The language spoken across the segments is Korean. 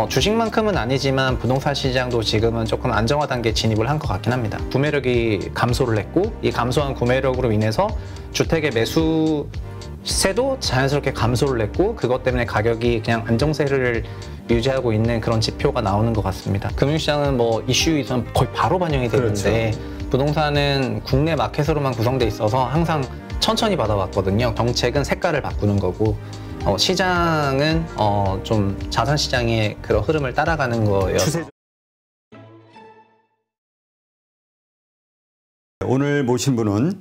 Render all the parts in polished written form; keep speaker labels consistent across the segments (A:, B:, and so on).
A: 주식만큼은 아니지만 부동산 시장도 지금은 조금 안정화 단계에 진입을 한 것 같긴 합니다. 구매력이 감소를 했고, 이 감소한 구매력으로 인해서 주택의 매수세도 자연스럽게 감소를 했고, 그것 때문에 가격이 그냥 안정세를 유지하고 있는 그런 지표가 나오는 것 같습니다. 금융시장은 뭐 이슈 있으면 거의 바로 반영이 되는데, 그렇죠. 부동산은 국내 마켓으로만 구성돼 있어서 항상 천천히 받아왔거든요. 정책은 색깔을 바꾸는 거고, 시장은 좀 자산 시장의 그런 흐름을 따라가는 거여서.
B: 오늘 모신 분은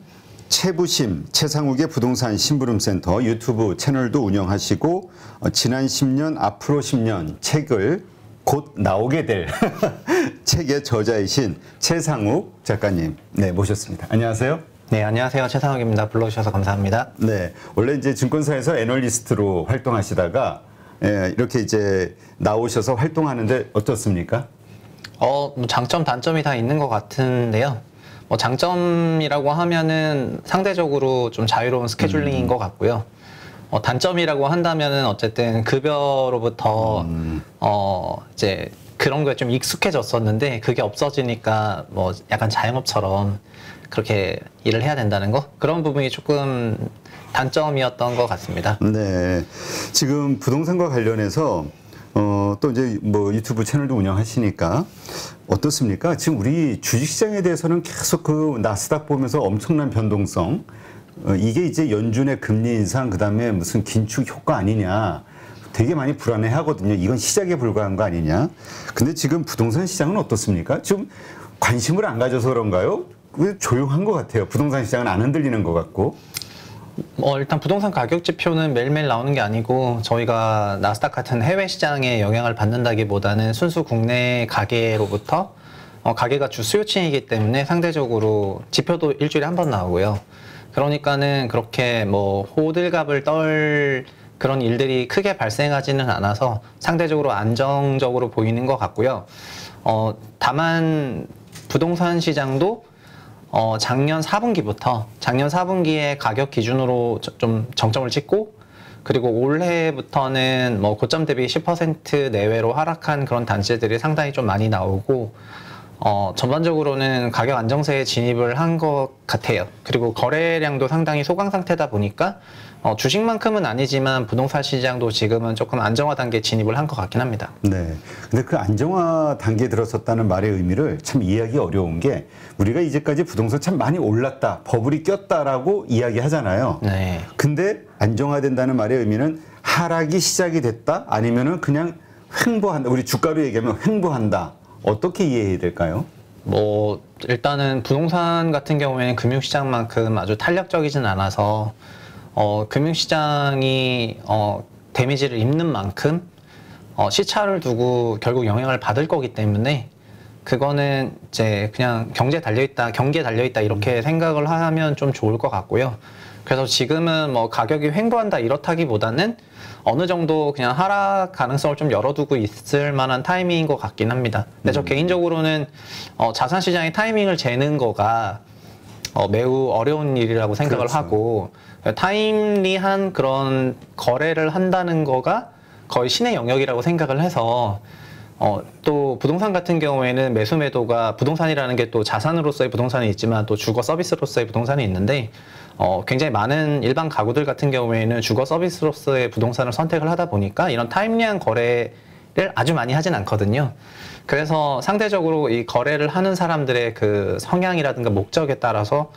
B: 최부심, 최상욱의 부동산 심부름센터 유튜브 채널도 운영하시고 지난 10년, 앞으로 10년 책을 곧 나오게 될 책의 저자이신 최상욱 작가님 모셨습니다. 안녕하세요.
A: 네, 안녕하세요. 최상욱입니다. 불러주셔서 감사합니다.
B: 네, 원래 이제 증권사에서 애널리스트로 활동하시다가 이렇게 이제 나오셔서 활동하는데 어떻습니까?
A: 장점, 단점이 다 있는 것 같은데요. 장점이라고 하면은 상대적으로 좀 자유로운 스케줄링인 것 같고요. 단점이라고 한다면은 어쨌든 급여로부터 이제 그런 거에 좀 익숙해졌었는데 그게 없어지니까 뭐 약간 자영업처럼 그렇게 일을 해야 된다는 거? 그런 부분이 조금 단점이었던 것 같습니다.
B: 네. 지금 부동산과 관련해서 또 이제 뭐 유튜브 채널도 운영하시니까 어떻습니까? 지금 우리 주식시장에 대해서는 계속 그 나스닥 보면서 엄청난 변동성, 이게 이제 연준의 금리 인상, 그 다음에 무슨 긴축 효과 아니냐. 되게 많이 불안해 하거든요. 이건 시작에 불과한 거 아니냐. 근데 지금 부동산 시장은 어떻습니까? 지금 관심을 안 가져서 그런가요? 왜 조용한 것 같아요. 부동산 시장은 안 흔들리는 것 같고.
A: 일단 부동산 가격 지표는 매일매일 나오는 게 아니고 저희가 나스닥 같은 해외 시장에 영향을 받는다기보다는 순수 국내 가계로부터 가계가 주 수요층이기 때문에 상대적으로 지표도 일주일에 한 번 나오고요. 그러니까는 그렇게 뭐 호들갑을 떨 그런 일들이 크게 발생하지는 않아서 상대적으로 안정적으로 보이는 것 같고요. 다만 부동산 시장도 작년 4분기에 가격 기준으로 좀 정점을 찍고, 그리고 올해부터는 뭐 고점 대비 10% 내외로 하락한 그런 단지들이 상당히 좀 많이 나오고, 전반적으로는 가격 안정세에 진입을 한 것 같아요. 그리고 거래량도 상당히 소강 상태다 보니까 주식만큼은 아니지만 부동산 시장도 지금은 조금 안정화 단계에 진입을 한 것 같긴 합니다.
B: 네. 근데 그 안정화 단계에 들어섰다는 말의 의미를 참 이해하기 어려운 게, 우리가 이제까지 부동산 참 많이 올랐다, 버블이 꼈다라고 이야기하잖아요.
A: 네.
B: 근데 안정화된다는 말의 의미는 하락이 시작이 됐다, 아니면은 그냥 횡보한다. 우리 주가로 얘기하면 횡보한다. 어떻게 이해해야 될까요?
A: 일단은 부동산 같은 경우에는 금융시장만큼 아주 탄력적이진 않아서 금융시장이 데미지를 입는 만큼 시차를 두고 결국 영향을 받을 거기 때문에 그거는 이제 그냥 경기에 달려있다 이렇게 생각을 하면 좀 좋을 것 같고요. 그래서 지금은 뭐 가격이 횡보한다 이렇다기보다는 어느 정도 그냥 하락 가능성을 좀 열어두고 있을 만한 타이밍인 것 같긴 합니다. 근데 저 개인적으로는 자산시장의 타이밍을 재는 거가 매우 어려운 일이라고 생각을
B: 그렇죠.
A: 하고, 타임리한 그런 거래를 한다는 거가 거의 신의 영역이라고 생각을 해서 또 부동산 같은 경우에는 매수 매도가, 부동산이라는 게 또 자산으로서의 부동산이 있지만 또 주거 서비스로서의 부동산이 있는데 굉장히 많은 일반 가구들 같은 경우에는 주거 서비스로서의 부동산을 선택을 하다 보니까 이런 타임리한 거래를 아주 많이 하진 않거든요. 그래서 상대적으로 이 거래를 하는 사람들의 그 성향이라든가 목적에 따라서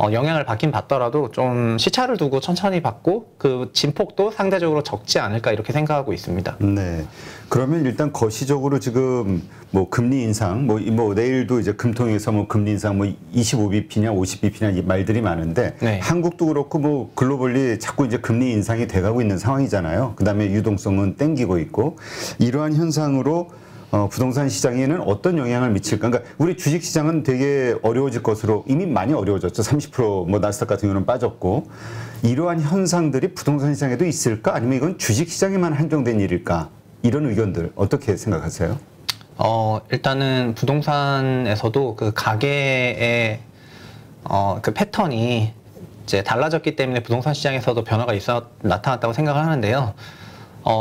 A: 영향을 받긴 받더라도 좀 시차를 두고 천천히 받고 그 진폭도 상대적으로 적지 않을까 이렇게 생각하고 있습니다.
B: 네. 그러면 일단 거시적으로 지금 뭐 금리 인상, 뭐 내일도 이제 금통위에서 뭐 금리 인상 뭐 25bp냐 50bp냐 이 말들이 많은데, 네. 한국도 그렇고 뭐 글로벌리 자꾸 이제 금리 인상이 돼가고 있는 상황이잖아요. 그다음에 유동성은 땡기고 있고, 이러한 현상으로 부동산 시장에는 어떤 영향을 미칠까? 그러니까 우리 주식 시장은 되게 어려워질 것으로, 이미 많이 어려워졌죠. 30% 뭐 나스닥 같은 경우는 빠졌고, 이러한 현상들이 부동산 시장에도 있을까? 아니면 이건 주식 시장에만 한정된 일일까? 이런 의견들 어떻게 생각하세요?
A: 일단은 부동산에서도 그 가계의 그 패턴이 이제 달라졌기 때문에 부동산 시장에서도 변화가 나타났다고 생각을 하는데요.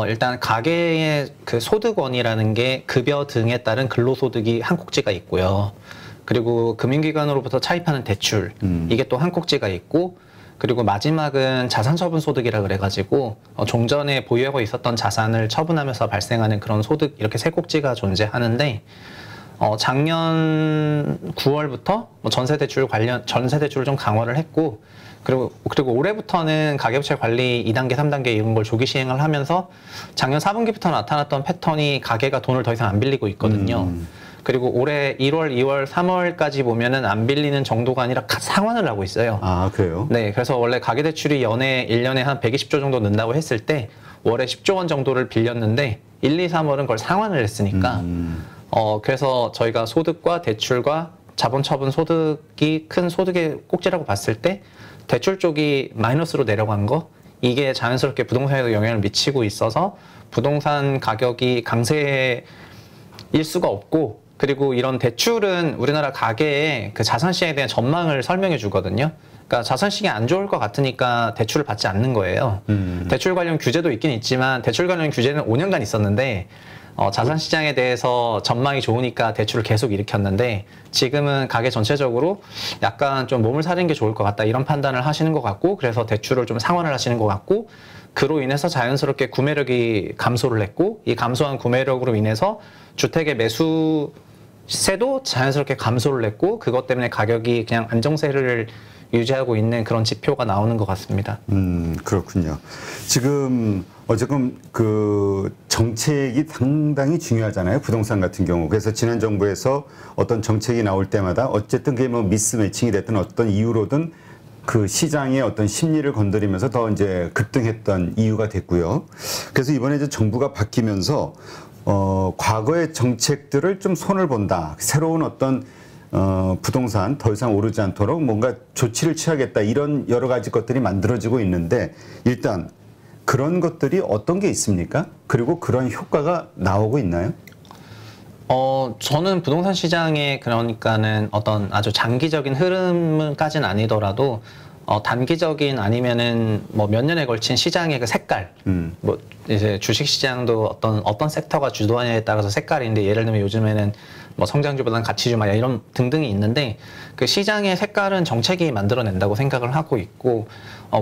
A: 일단 가계의 그 소득원이라는 게 급여 등에 따른 근로소득이 한 꼭지가 있고요. 그리고 금융기관으로부터 차입하는 대출, 이게 또 한 꼭지가 있고, 그리고 마지막은 자산처분소득이라 그래가지고 종전에 보유하고 있었던 자산을 처분하면서 발생하는 그런 소득, 이렇게 세 꼭지가 존재하는데, 작년 9월부터 전세대출을 좀 강화를 했고, 그리고 올해부터는 가계부채 관리 2단계, 3단계 이런 걸 조기 시행을 하면서 작년 4분기부터 나타났던 패턴이 가계가 돈을 더 이상 안 빌리고 있거든요. 그리고 올해 1월, 2월, 3월까지 보면은 안 빌리는 정도가 아니라 상환을 하고 있어요.
B: 아, 그래요?
A: 네, 그래서 원래 가계대출이 1년에 한 120조 정도 는다고 했을 때 월에 10조 원 정도를 빌렸는데 1, 2, 3월은 그걸 상환을 했으니까 그래서 저희가 소득과 대출과 자본처분 소득이 큰 소득의 꼭지라고 봤을 때 대출 쪽이 마이너스로 내려간 거, 이게 자연스럽게 부동산에도 영향을 미치고 있어서 부동산 가격이 강세일 수가 없고, 그리고 이런 대출은 우리나라 가계의 그 자산 시장에 대한 전망을 설명해 주거든요. 그러니까 자산 시장이 안 좋을 것 같으니까 대출을 받지 않는 거예요. 대출 관련 규제도 있긴 있지만 대출 관련 규제는 5년간 있었는데 자산 시장에 대해서 전망이 좋으니까 대출을 계속 일으켰는데, 지금은 가계 전체적으로 약간 좀 몸을 사리는 게 좋을 것 같다, 이런 판단을 하시는 것 같고, 그래서 대출을 좀 상환을 하시는 것 같고, 그로 인해서 자연스럽게 구매력이 감소를 했고, 이 감소한 구매력으로 인해서 주택의 매수 시세도 자연스럽게 감소를 했고, 그것 때문에 가격이 그냥 안정세를 유지하고 있는 그런 지표가 나오는 것 같습니다.
B: 그렇군요. 지금 어쨌든 그 정책이 상당히 중요하잖아요. 부동산 같은 경우. 그래서 지난 정부에서 어떤 정책이 나올 때마다 어쨌든 그게 뭐 미스매칭이 됐든 어떤 이유로든 그 시장의 어떤 심리를 건드리면서 더 이제 급등했던 이유가 됐고요. 그래서 이번에 이제 정부가 바뀌면서 과거의 정책들을 좀 손을 본다. 새로운 어떤 부동산 더 이상 오르지 않도록 뭔가 조치를 취하겠다, 이런 여러 가지 것들이 만들어지고 있는데, 일단 그런 것들이 어떤 게 있습니까? 그리고 그런 효과가 나오고 있나요?
A: 저는 부동산 시장에 그러니까는 어떤 아주 장기적인 흐름까지는 아니더라도 단기적인 아니면은 뭐 몇 년에 걸친 시장의 그 색깔, 뭐 이제 주식 시장도 어떤 섹터가 주도하냐에 따라서 색깔인데, 예를 들면 요즘에는 뭐 성장주보다는 가치주 막 이런 등등이 있는데, 그 시장의 색깔은 정책이 만들어낸다고 생각을 하고 있고,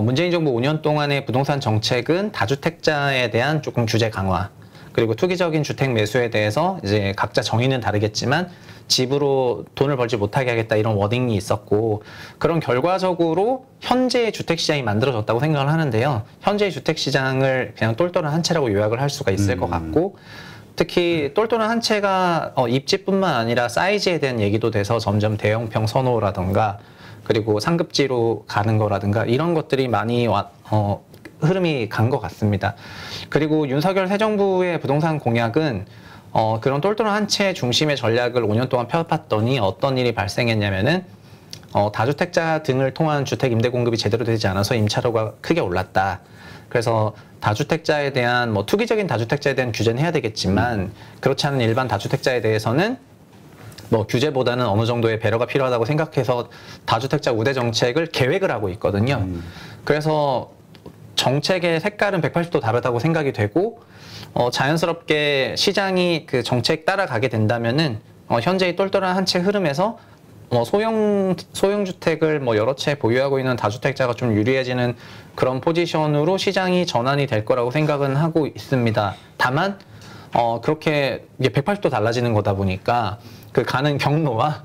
A: 문재인 정부 5년 동안의 부동산 정책은 다주택자에 대한 조금 규제 강화, 그리고 투기적인 주택 매수에 대해서 이제 각자 정의는 다르겠지만 집으로 돈을 벌지 못하게 하겠다, 이런 워딩이 있었고, 그런 결과적으로 현재의 주택시장이 만들어졌다고 생각을 하는데요. 현재의 주택시장을 그냥 똘똘한 한 채라고 요약을 할 수가 있을 것 같고, 특히 똘똘한 한 채가 입지뿐만 아니라 사이즈에 대한 얘기도 돼서 점점 대형평 선호라든가, 그리고 상급지로 가는 거라든가, 이런 것들이 많이 흐름이 간 것 같습니다. 그리고 윤석열 새 정부의 부동산 공약은 그런 똘똘한 한 채 중심의 전략을 5년 동안 펴봤더니 어떤 일이 발생했냐면은 다주택자 등을 통한 주택 임대 공급이 제대로 되지 않아서 임차료가 크게 올랐다. 그래서 다주택자에 대한 뭐 투기적인 다주택자에 대한 규제는 해야 되겠지만, 그렇지 않은 일반 다주택자에 대해서는 뭐 규제보다는 어느 정도의 배려가 필요하다고 생각해서 다주택자 우대 정책을 계획을 하고 있거든요. 그래서 정책의 색깔은 180도 다르다고 생각이 되고, 자연스럽게 시장이 그 정책 따라가게 된다면은 현재의 똘똘한 한 채 흐름에서 소형주택을 뭐 여러 채 보유하고 있는 다주택자가 좀 유리해지는 그런 포지션으로 시장이 전환이 될 거라고 생각은 하고 있습니다. 다만 그렇게 이게 180도 달라지는 거다 보니까 그 가는 경로와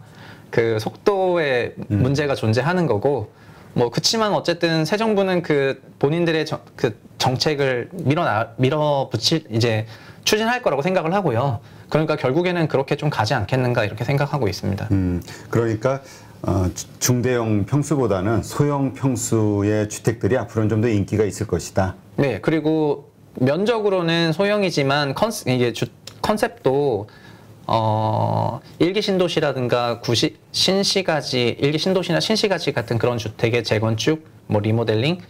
A: 그 속도에 문제가 존재하는 거고, 뭐 그치만 어쨌든 새 정부는 그 본인들의 그 정책을 밀어붙일 이제 추진할 거라고 생각을 하고요. 그러니까 결국에는 그렇게 좀 가지 않겠는가, 이렇게 생각하고 있습니다.
B: 그러니까 중대형 평수보다는 소형 평수의 주택들이 앞으로는 좀 더 인기가 있을 것이다.
A: 네, 그리고 면적으로는 소형이지만 컨셉도 일기 신도시라든가 신시가지, 일기 신도시나 신시가지 같은 그런 주택의 재건축, 뭐 리모델링,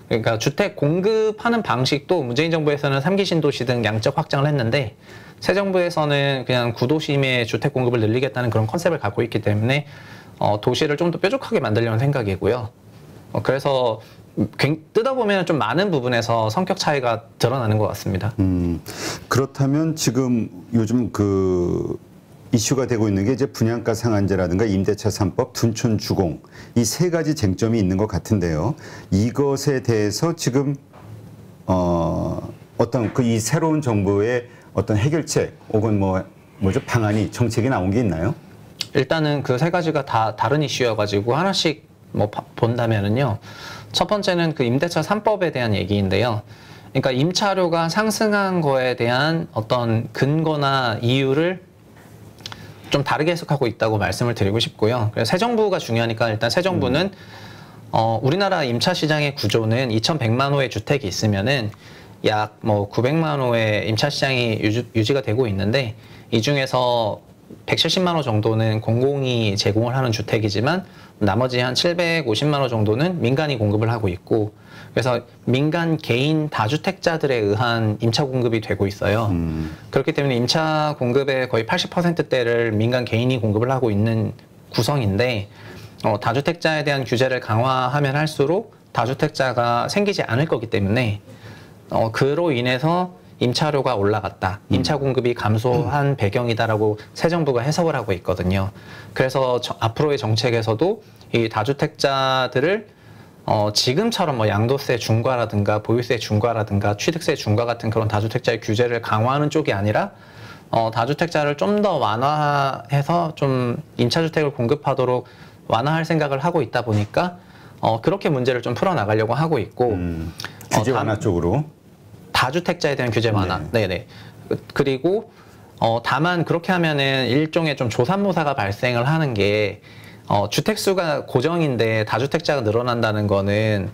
A: 그러니까 주택 공급하는 방식도 문재인 정부에서는 3기 신도시 등 양적 확장을 했는데, 새 정부에서는 그냥 구도심의 주택 공급을 늘리겠다는 그런 컨셉을 갖고 있기 때문에 도시를 좀 더 뾰족하게 만들려는 생각이고요. 그래서 뜯어보면 좀 많은 부분에서 성격 차이가 드러나는 것 같습니다.
B: 그렇다면 지금 요즘 그 이슈가 되고 있는 게 이제 분양가 상한제라든가 임대차 3법, 둔촌 주공 이 세 가지 쟁점이 있는 것 같은데요. 이것에 대해서 지금 어떤 그 이 새로운 정부의 어떤 해결책 혹은 뭐죠 방안이 정책이 나온 게 있나요?
A: 일단은 그 세 가지가 다 다른 이슈여가지고 하나씩 본다면은요. 첫 번째는 그 임대차 3법에 대한 얘기인데요. 그러니까 임차료가 상승한 거에 대한 어떤 근거나 이유를 좀 다르게 해석하고 있다고 말씀을 드리고 싶고요. 그래서 새 정부가 중요하니까 일단 새 정부는 우리나라 임차 시장의 구조는 2,100만 호의 주택이 있으면은 약 900만 호의 임차 시장이 유지가 되고 있는데 이 중에서 170만 호 정도는 공공이 제공을 하는 주택이지만 나머지 한 750만 호 정도는 민간이 공급을 하고 있고 그래서 민간 개인 다주택자들에 의한 임차 공급이 되고 있어요. 그렇기 때문에 임차 공급의 거의 80%대를 민간 개인이 공급을 하고 있는 구성인데 다주택자에 대한 규제를 강화하면 할수록 다주택자가 생기지 않을 거기 때문에 그로 인해서 임차료가 올라갔다. 임차 공급이 감소한 배경이다라고 새 정부가 해석을 하고 있거든요. 그래서 앞으로의 정책에서도 이 다주택자들을 지금처럼 양도세 중과라든가 보유세 중과라든가 취득세 중과 같은 그런 다주택자의 규제를 강화하는 쪽이 아니라 다주택자를 좀 더 완화해서 좀 임차주택을 공급하도록 완화할 생각을 하고 있다 보니까 그렇게 문제를 좀 풀어나가려고 하고 있고
B: 규제 완화 쪽으로
A: 다주택자에 대한 규제 완화. 네네. 그리고 다만 그렇게 하면은 일종의 좀 조삼모사가 발생을 하는 게 주택 수가 고정인데 다주택자가 늘어난다는 거는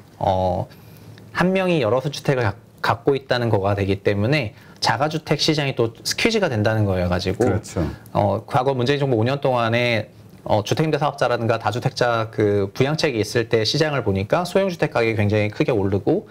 A: 한 명이 여러 주택을 갖고 있다는 거가 되기 때문에 자가주택 시장이 또 스퀴즈가 된다는 거여 가지고
B: 그렇죠.
A: 과거 문재인 정부 5년 동안에 주택임대 사업자라든가 다주택자 그 부양책이 있을 때 시장을 보니까 소형주택 가격이 굉장히 크게 오르고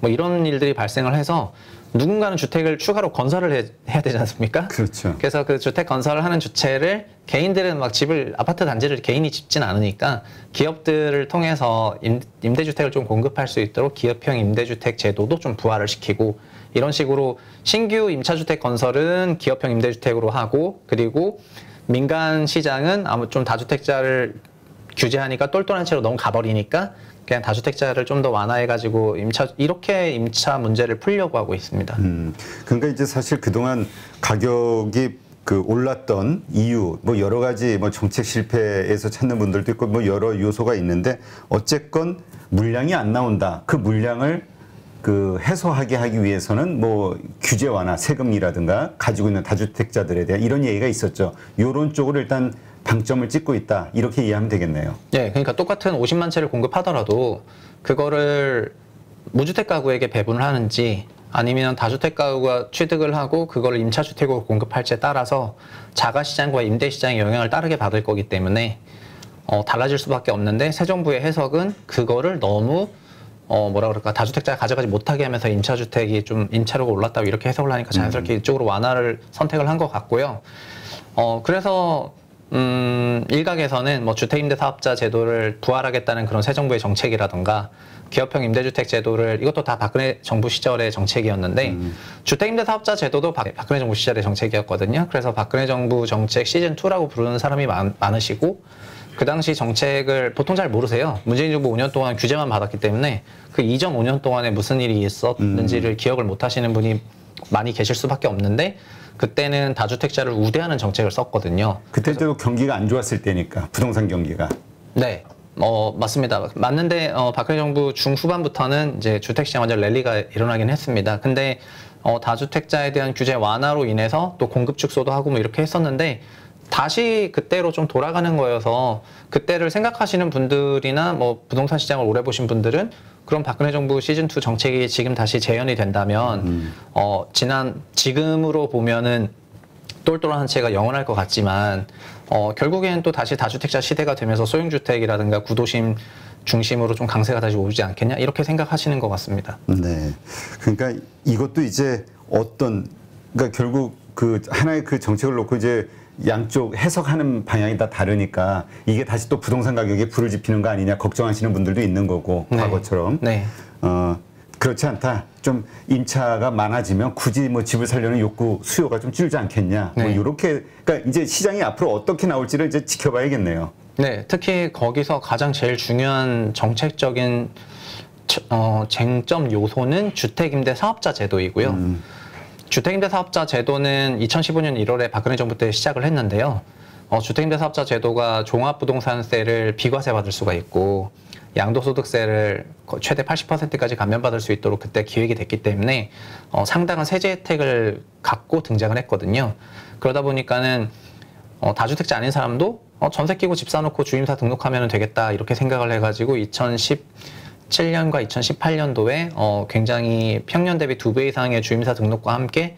A: 이런 일들이 발생을 해서 누군가는 주택을 추가로 건설을 해야 되지 않습니까?
B: 그렇죠.
A: 그래서 그 주택 건설을 하는 주체를 개인들은 집을 아파트 단지를 개인이 짓진 않으니까 기업들을 통해서 임대주택을 좀 공급할 수 있도록 기업형 임대주택 제도도 좀 부활을 시키고 이런 식으로 신규 임차주택 건설은 기업형 임대주택으로 하고 그리고 민간 시장은 아무 좀 다주택자를 규제하니까 똘똘한 채로 너무 가버리니까 그냥 다주택자를 좀 더 완화해가지고 이렇게 임차 문제를 풀려고 하고 있습니다.
B: 그러니까 이제 사실 그동안 가격이 올랐던 이유, 여러 가지 정책 실패에서 찾는 분들도 있고 여러 요소가 있는데 어쨌건 물량이 안 나온다. 그 물량을 해소하게 하기 위해서는 규제 완화, 세금이라든가 가지고 있는 다주택자들에 대한 이런 얘기가 있었죠. 이런 쪽으로 일단 방점을 찍고 있다. 이렇게 이해하면 되겠네요.
A: 네, 그러니까 똑같은 50만 채를 공급하더라도 그거를 무주택 가구에게 배분을 하는지 아니면 다주택 가구가 취득을 하고 그거를 임차주택으로 공급할지에 따라서 자가시장과 임대시장의 영향을 따르게 받을 거기 때문에 달라질 수밖에 없는데 새 정부의 해석은 그거를 너무 다주택자가 가져가지 못하게 하면서 임차주택이 좀 임차료가 올랐다고 이렇게 해석을 하니까 자연스럽게 이쪽으로 완화를 선택을 한 것 같고요. 그래서 일각에서는 주택임대사업자 제도를 부활하겠다는 그런 새 정부의 정책이라던가 기업형 임대주택 제도를 이것도 다 박근혜 정부 시절의 정책이었는데 주택임대사업자 제도도 박근혜 정부 시절의 정책이었거든요. 그래서 박근혜 정부 정책 시즌2라고 부르는 사람이 많으시고 그 당시 정책을 보통 잘 모르세요. 문재인 정부 5년 동안 규제만 받았기 때문에 그 이전 5년 동안에 무슨 일이 있었는지를 기억을 못 하시는 분이 많이 계실 수밖에 없는데 그때는 다주택자를 우대하는 정책을 썼거든요.
B: 그때도 경기가 안 좋았을 때니까 부동산 경기가.
A: 네, 맞습니다. 맞는데 박근혜 정부 중후반부터는 이제 주택시장 완전 랠리가 일어나긴 했습니다. 근데 다주택자에 대한 규제 완화로 인해서 또 공급 축소도 하고 이렇게 했었는데 다시 그때로 좀 돌아가는 거여서 그때를 생각하시는 분들이나 부동산 시장을 오래 보신 분들은 그럼 박근혜 정부 시즌2 정책이 지금 다시 재현이 된다면 지금으로 보면은 똘똘한 채가 영원할 것 같지만 결국에는 또 다시 다주택자 시대가 되면서 소형주택이라든가 구도심 중심으로 좀 강세가 다시 오지 않겠냐 이렇게 생각하시는 것 같습니다.
B: 네, 그러니까 이것도 이제 그러니까 결국 그 하나의 그 정책을 놓고 이제 양쪽 해석하는 방향이 다 다르니까 이게 다시 또 부동산 가격에 불을 지피는 거 아니냐 걱정하시는 분들도 있는 거고
A: 네.
B: 과거처럼
A: 네.
B: 그렇지 않다. 좀 임차가 많아지면 굳이 뭐 집을 살려는 욕구 수요가 좀 줄지 않겠냐.
A: 네.
B: 뭐 이렇게 그러니까 이제 시장이 앞으로 어떻게 나올지를 이제 지켜봐야겠네요.
A: 네, 특히 거기서 가장 제일 중요한 정책적인 쟁점 요소는 주택임대 사업자 제도이고요. 주택임대 사업자 제도는 2015년 1월에 박근혜 정부 때 시작을 했는데요. 주택임대 사업자 제도가 종합부동산세를 비과세 받을 수가 있고 양도소득세를 최대 80%까지 감면받을 수 있도록 그때 기획이 됐기 때문에 상당한 세제 혜택을 갖고 등장을 했거든요. 그러다 보니까는 다주택자 아닌 사람도 전세 끼고 집 사놓고 주임사 등록하면 되겠다 이렇게 생각을 해가지고 2017년과 2018년도에 굉장히 평년 대비 2배 이상의 주임사 등록과 함께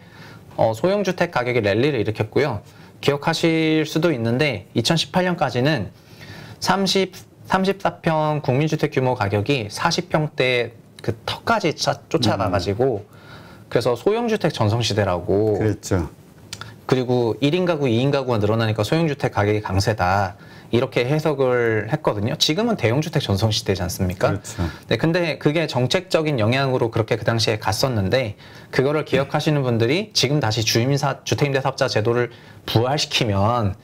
A: 소형주택 가격이 랠리를 일으켰고요. 기억하실 수도 있는데 2018년까지는 34평 국민주택 규모 가격이 40평대 그 터까지 쫓아가가지고 그래서 소형주택 전성시대라고.
B: 그랬죠.
A: 그리고 1인 가구, 2인 가구가 늘어나니까 소형주택 가격이 강세다. 이렇게 해석을 했거든요. 지금은 대형주택 전성시대지 않습니까?
B: 그렇죠.
A: 네, 근데 그게 정책적인 영향으로 그렇게 그 당시에 갔었는데 그거를 기억하시는 분들이 지금 다시 주택임대 사업자 제도를 부활시키면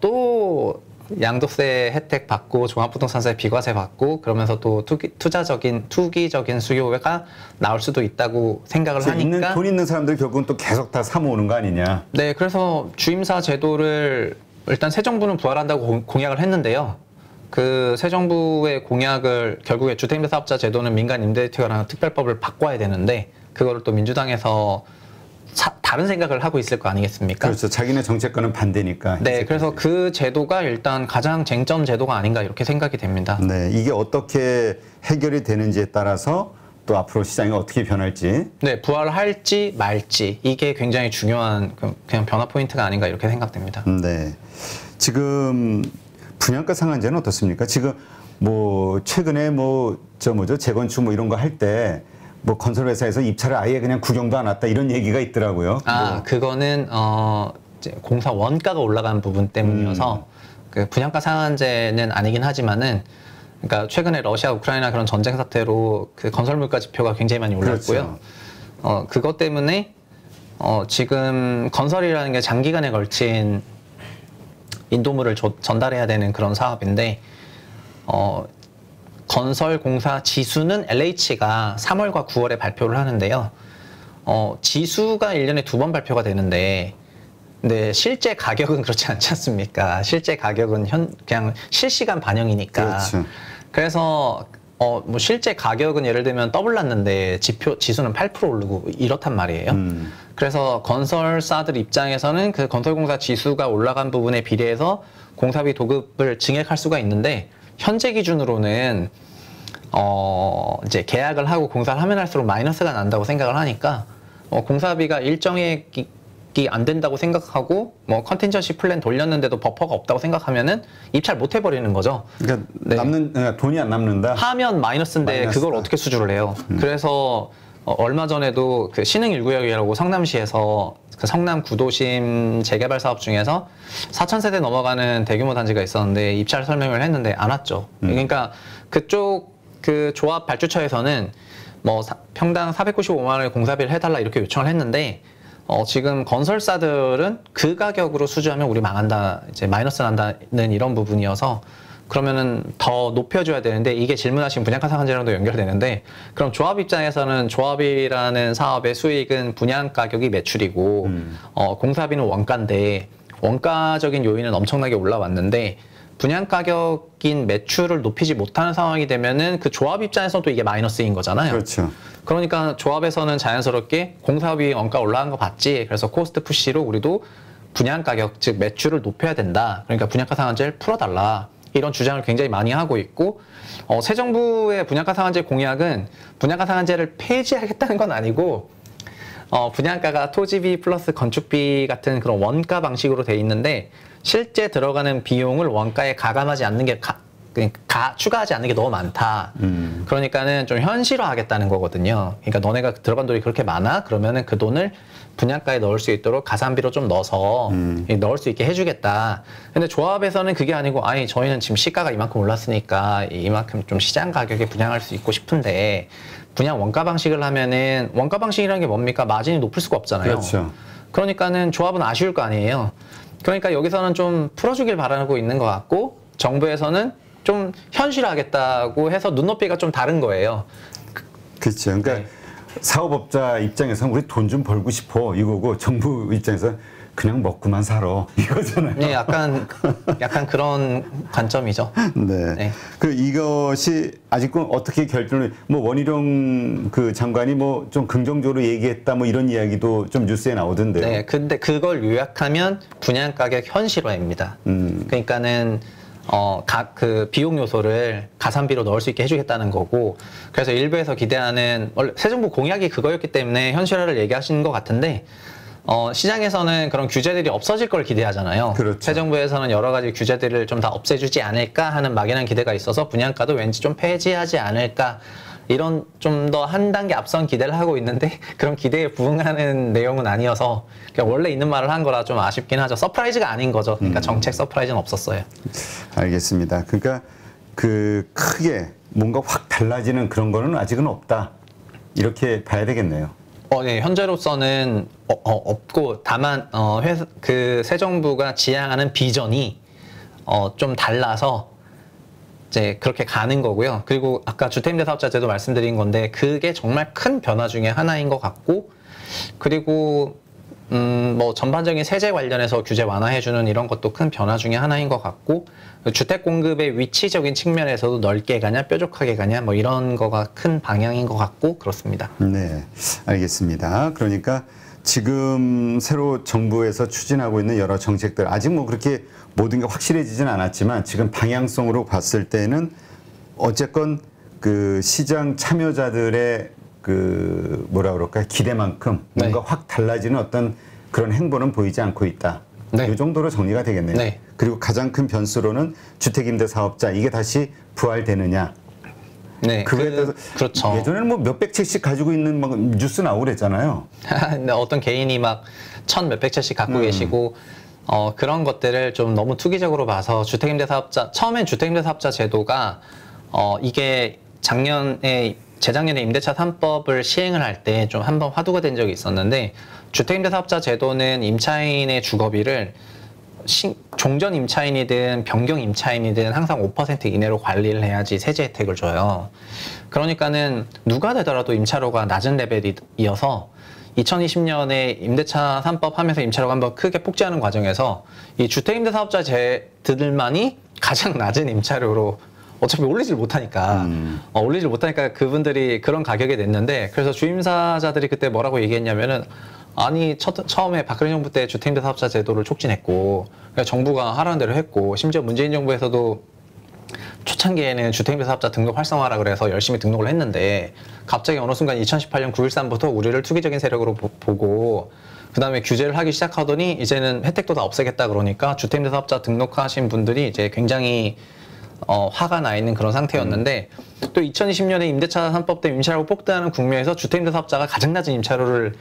A: 또 양도세 혜택 받고 종합부동산세 비과세 받고 그러면서 또 투기적인 수요가 나올 수도 있다고 생각을 하니까
B: 돈 있는 사람들 결국은 또 계속 다 사모으는 거 아니냐.
A: 네, 그래서 주임사 제도를 일단 새 정부는 부활한다고 공약을 했는데요. 그 새 정부의 공약을 결국에 주택임대 사업자 제도는 민간 임대주택이라는 특별법을 바꿔야 되는데 그거를 또 민주당에서 다른 생각을 하고 있을 거 아니겠습니까?
B: 그렇죠. 자기네 정책과는 반대니까.
A: 네, 그래서 그 제도가 일단 가장 쟁점 제도가 아닌가 이렇게 생각이 됩니다.
B: 네, 이게 어떻게 해결이 되는지에 따라서 또 앞으로 시장이 어떻게 변할지.
A: 네, 부활할지 말지 이게 굉장히 중요한 그냥 변화 포인트가 아닌가 이렇게 생각됩니다.
B: 네, 지금 분양가 상한제는 어떻습니까? 지금 뭐 최근에 재건축 뭐 이런 거 할 때. 뭐 건설회사에서 입찰을 아예 그냥 구경도 안 왔다 이런 얘기가 있더라고요.
A: 그거는 이제 공사 원가가 올라간 부분 때문이어서 그 분양가 상한제는 아니긴 하지만은 그러니까 최근에 러시아 우크라이나 그런 전쟁 사태로 그 건설 물가 지표가 굉장히 많이 올랐고요. 그렇죠. 그것 때문에 지금 건설이라는 게 장기간에 걸친 인도물을 전달해야 되는 그런 사업인데 건설 공사 지수는 LH가 3월과 9월에 발표를 하는데요. 지수가 1년에 2번 발표가 되는데, 근데 실제 가격은 그렇지 않지 않습니까? 실제 가격은 그냥 실시간 반영이니까.
B: 그렇죠.
A: 그래서 뭐 실제 가격은 예를 들면 더블 났는데 지수는 8% 오르고 이렇단 말이에요. 그래서 건설사들 입장에서는 그 건설공사 지수가 올라간 부분에 비례해서 공사비 도급을 증액할 수가 있는데. 현재 기준으로는 이제 계약을 하고 공사를 하면 할수록 마이너스가 난다고 생각을 하니까 공사비가 일정액이 안 된다고 생각하고 뭐 컨틴전시 플랜 돌렸는데도 버퍼가 없다고 생각하면은 입찰 못 해버리는 거죠.
B: 그러니까
A: 네.
B: 돈이 안 남는다.
A: 하면 마이너스인데 마이너스다. 그걸 어떻게 수주를 해요? 그래서 얼마 전에도 그 신흥 1구역이라고 성남시에서 그 성남 구도심 재개발 사업 중에서 4,000세대 넘어가는 대규모 단지가 있었는데 입찰 설명을 했는데 안 왔죠. 그러니까 그쪽 그 조합 발주처에서는 뭐 평당 495만 원의 공사비를 해달라 이렇게 요청을 했는데 지금 건설사들은 그 가격으로 수주하면 우리 망한다, 이제 마이너스 난다는 이런 부분이어서 그러면은 더 높여줘야 되는데 이게 질문하신 분양가 상한제랑도 연결되는데 그럼 조합 입장에서는 조합이라는 사업의 수익은 분양 가격이 매출이고 공사비는 원가인데 원가적인 요인은 엄청나게 올라왔는데 분양 가격인 매출을 높이지 못하는 상황이 되면은 그 조합 입장에서도 이게 마이너스인 거잖아요.
B: 그렇죠.
A: 그러니까 조합에서는 자연스럽게 공사비 원가 올라간 거 봤지. 그래서 코스트 푸시로 우리도 분양 가격 즉 매출을 높여야 된다. 그러니까 분양가 상한제를 풀어달라. 이런 주장을 굉장히 많이 하고 있고 새 정부의 분양가 상한제 공약은 분양가 상한제를 폐지하겠다는 건 아니고 분양가가 토지비 플러스 건축비 같은 그런 원가 방식으로 돼 있는데 실제 들어가는 비용을 원가에 가감하지 않는 게 추가하지 않는 게 너무 많다. 그러니까는 좀 현실화하겠다는 거거든요. 그러니까 너네가 들어간 돈이 그렇게 많아? 그러면은 그 돈을 분양가에 넣을 수 있도록 가산비로 좀 넣어서 넣을 수 있게 해주겠다. 근데 조합에서는 그게 아니고 아니 저희는 지금 시가가 이만큼 올랐으니까 이만큼 좀 시장 가격에 분양할 수 있고 싶은데 분양 원가 방식을 하면은 원가 방식이라는 게 뭡니까? 마진이 높을 수가 없잖아요.
B: 그렇죠.
A: 그러니까는 조합은 아쉬울 거 아니에요. 그러니까 여기서는 좀 풀어주길 바라고 있는 것 같고 정부에서는 좀 현실화하겠다고 해서 눈높이가 좀 다른 거예요.
B: 그렇죠. 그러니까
A: 네.
B: 사업업자 입장에서는 우리 돈 좀 벌고 싶어 이거고 정부 입장에서 그냥 먹고만 살아 이거잖아요.
A: 네, 약간 그런 관점이죠.
B: 네.
A: 네.
B: 그 이것이 아직은 어떻게 결정을 뭐 원희룡 그 장관이 뭐 좀 긍정적으로 얘기했다 뭐 이런 이야기도 좀 뉴스에 나오던데요.
A: 네, 근데 그걸 요약하면 분양 가격 현실화입니다. 그러니까는 각 그 비용 요소를 가산비로 넣을 수 있게 해주겠다는 거고, 그래서 일부에서 기대하는 원래 새 정부 공약이 그거였기 때문에 현실화를 얘기하시는 것 같은데. 시장에서는 그런 규제들이 없어질 걸 기대하잖아요.
B: 그렇죠.
A: 새 정부에서는 여러 가지 규제들을 좀 다 없애주지 않을까 하는 막연한 기대가 있어서 분양가도 왠지 좀 폐지하지 않을까 이런 좀 더 한 단계 앞선 기대를 하고 있는데 그런 기대에 부응하는 내용은 아니어서 그냥 원래 있는 말을 한 거라 좀 아쉽긴 하죠. 서프라이즈가 아닌 거죠. 그러니까 정책 서프라이즈는 없었어요.
B: 알겠습니다. 그러니까 그 크게 뭔가 확 달라지는 그런 거는 아직은 없다. 이렇게 봐야 되겠네요.
A: 네, 현재로서는 없고 다만 그 새 정부가 지향하는 비전이 좀 달라서 이제 그렇게 가는 거고요. 그리고 아까 주택임대사업자제도 말씀드린 건데 그게 정말 큰 변화 중에 하나인 것 같고, 그리고 뭐 전반적인 세제 관련해서 규제 완화해주는 이런 것도 큰 변화 중에 하나인 것 같고, 주택 공급의 위치적인 측면에서도 넓게 가냐 뾰족하게 가냐 뭐 이런 거가 큰 방향인 것 같고 그렇습니다.
B: 네, 알겠습니다. 그러니까 지금 새로 정부에서 추진하고 있는 여러 정책들 아직 뭐 그렇게 모든 게 확실해지진 않았지만 지금 방향성으로 봤을 때는 어쨌건 그 시장 참여자들의 그 뭐라 그럴까 기대만큼 뭔가
A: 네.
B: 확 달라지는 어떤 그런 행보는 보이지 않고 있다.
A: 네.
B: 이 정도로 정리가 되겠네요.
A: 네.
B: 그리고 가장 큰 변수로는 주택임대사업자 이게 다시 부활되느냐.
A: 네,
B: 그거에 대해서
A: 그렇죠.
B: 예전에는 뭐 몇백 채씩 가지고 있는 막 뉴스 나오고 그랬잖아요.
A: 근데 어떤 개인이 막 몇백 채씩 갖고 계시고 그런 것들을 좀 너무 투기적으로 봐서 주택임대사업자 처음엔 주택임대사업자 제도가 이게 재작년에 임대차 3법을 시행을 할 때 좀 한번 화두가 된 적이 있었는데, 주택임대사업자 제도는 임차인의 주거비를 종전 임차인이든 변경 임차인이든 항상 5% 이내로 관리를 해야지 세제 혜택을 줘요. 그러니까는 누가 되더라도 임차료가 낮은 레벨이어서 2020년에 임대차 3법 하면서 임차료가 한번 크게 폭증하는 과정에서 이 주택임대사업자들만이 가장 낮은 임차료로 어차피 올리질 못하니까 그분들이 그런 가격에 냈는데, 그래서 주임사자들이 그때 뭐라고 얘기했냐면은 아니 처음에 박근혜 정부 때 주택임대사업자 제도를 촉진했고 정부가 하라는 대로 했고, 심지어 문재인 정부에서도 초창기에는 주택임대사업자 등록 활성화라 그래서 열심히 등록을 했는데 갑자기 어느 순간 2018년 9.13부터 우리를 투기적인 세력으로 보고 그 다음에 규제를 하기 시작하더니 이제는 혜택도 다 없애겠다 그러니까 주택임대사업자 등록하신 분들이 이제 굉장히 화가 나 있는 그런 상태였는데, 또 2020년에 임대차 3법 때 임차료가 폭등하는 국면에서 주택임대사업자가 가장 낮은 임차료를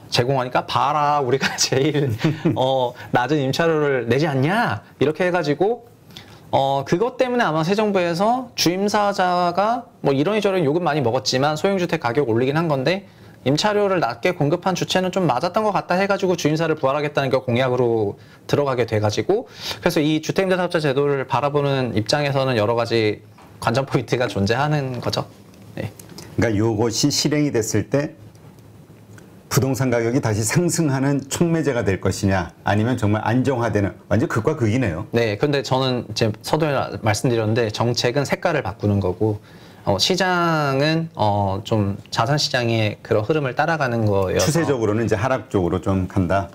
A: 제공하니까 봐라 우리가 제일 낮은 임차료를 내지 않냐 이렇게 해가지고 그것 때문에 아마 새 정부에서 주임사자가 뭐 이러이저러한 요금 많이 먹었지만 소형주택 가격 올리긴 한 건데 임차료를 낮게 공급한 주체는 좀 맞았던 것 같다 해가지고 주임사를 부활하겠다는 게 공약으로 들어가게 돼가지고, 그래서 이 주택임대사업자 제도를 바라보는 입장에서는 여러 가지 관전 포인트가 존재하는 거죠. 네.
B: 그러니까 이것이 실행이 됐을 때 부동산 가격이 다시 상승하는 촉매제가 될 것이냐, 아니면 정말 안정화되는 완전 극과 극이네요.
A: 네, 근데 저는 이제 서두에 말씀드렸는데 정책은 색깔을 바꾸는 거고 시장은 좀 자산 시장의 그런 흐름을 따라가는 거예요.
B: 추세적으로는 이제 하락 쪽으로 좀 간다.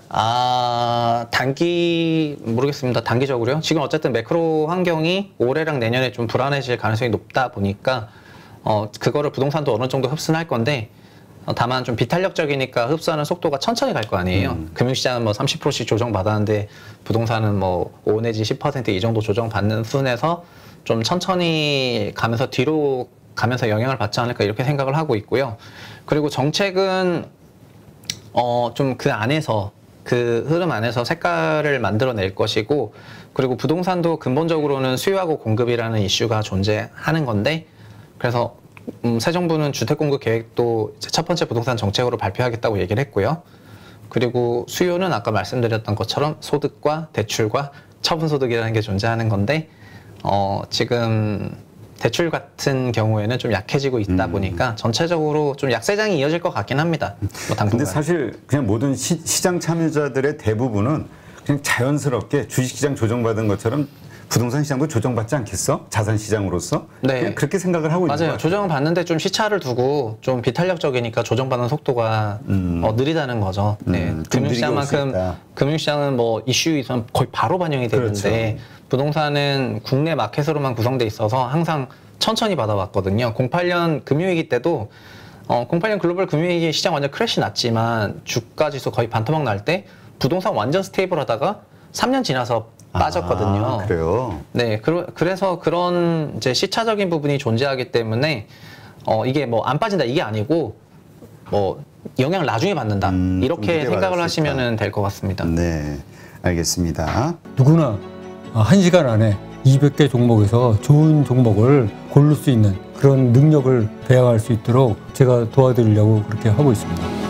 A: 모르겠습니다. 단기적으로요. 지금 어쨌든 매크로 환경이 올해랑 내년에 좀 불안해질 가능성이 높다 보니까 그거를 부동산도 어느 정도 흡수할 건데, 다만 좀 비탄력적이니까 흡수하는 속도가 천천히 갈 거 아니에요. 금융시장은 뭐 30%씩 조정받았는데 부동산은 뭐 5 내지 10% 이 정도 조정받는 순에서 좀 천천히 가면서 뒤로 가면서 영향을 받지 않을까 이렇게 생각을 하고 있고요. 그리고 정책은 좀 그 안에서 그 흐름 안에서 색깔을 만들어낼 것이고 그리고 부동산도 근본적으로는 수요하고 공급이라는 이슈가 존재하는 건데 그래서 새 정부는 주택공급 계획도 이제 첫 번째 부동산 정책으로 발표하겠다고 얘기를 했고요. 그리고 수요는 아까 말씀드렸던 것처럼 소득과 대출과 처분소득이라는 게 존재하는 건데 지금 대출 같은 경우에는 좀 약해지고 있다 보니까 전체적으로 좀 약세장이 이어질 것 같긴 합니다. 뭐
B: 근데 사실 그냥 모든 시장 참여자들의 대부분은 그냥 자연스럽게 주식시장 조정받은 것처럼 부동산 시장도 조정받지 않겠어? 자산 시장으로서?
A: 네.
B: 그냥 그렇게 생각을 하고 있는 거예요.
A: 맞아요. 조정을 받는데 좀 시차를 두고 좀 비탄력적이니까 조정받는 속도가 느리다는 거죠. 네. 금융시장은 뭐 이슈 있으면 거의 바로 반영이 되는데 그렇죠. 부동산은 국내 마켓으로만 구성돼 있어서 항상 천천히 받아왔거든요. 08년 금융위기 때도 08년 글로벌 금융위기 시장 완전 크래시 났지만 주가지수 거의 반토막 날 때 부동산 완전 스테이블하다가 3년 지나서 빠졌거든요.
B: 그래요?
A: 네, 그래서 그런 이제 시차적인 부분이 존재하기 때문에 이게 뭐 안 빠진다 이게 아니고 뭐 영향을 나중에 받는다 이렇게 생각을 하시면 될 것 같습니다.
B: 네, 알겠습니다.
C: 누구나 1시간 안에 200개 종목에서 좋은 종목을 고를 수 있는 그런 능력을 배양할 수 있도록 제가 도와드리려고 그렇게 하고 있습니다.